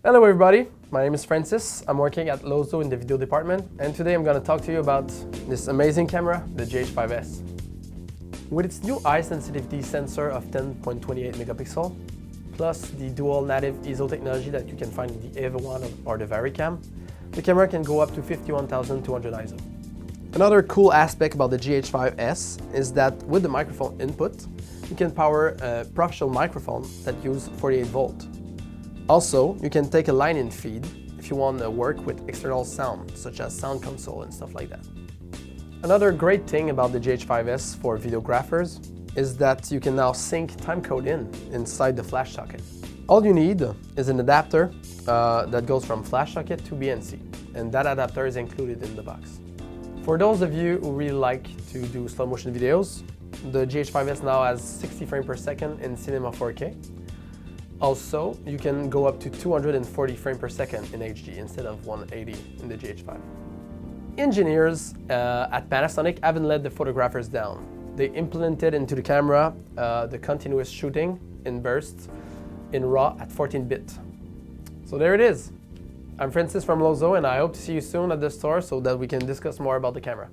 Hello everybody, my name is Francis. I'm working at Lozeau in the video department, and today I'm going to talk to you about this amazing camera, the GH5S. With its new eye sensitivity sensor of 10.28 megapixel, plus the dual native ISO technology that you can find in the EVA 1 or the VariCam, the camera can go up to 51,200 ISO. Another cool aspect about the GH5S is that with the microphone input, you can power a professional microphone that uses 48 volt. Also, you can take a line-in feed if you want to work with external sound, such as sound console and stuff like that. Another great thing about the GH5S for videographers is that you can now sync timecode inside the flash socket. All you need is an adapter that goes from flash socket to BNC, and that adapter is included in the box. For those of you who really like to do slow motion videos, the GH5S now has 60 frames per second in Cinema 4K. Also, you can go up to 240 frames per second in HD instead of 180 in the GH5. Engineers at Panasonic haven't let the photographers down. They implemented into the camera the continuous shooting in bursts in RAW at 14-bit. So there it is. I'm Francis from Lozeau, and I hope to see you soon at the store so that we can discuss more about the camera.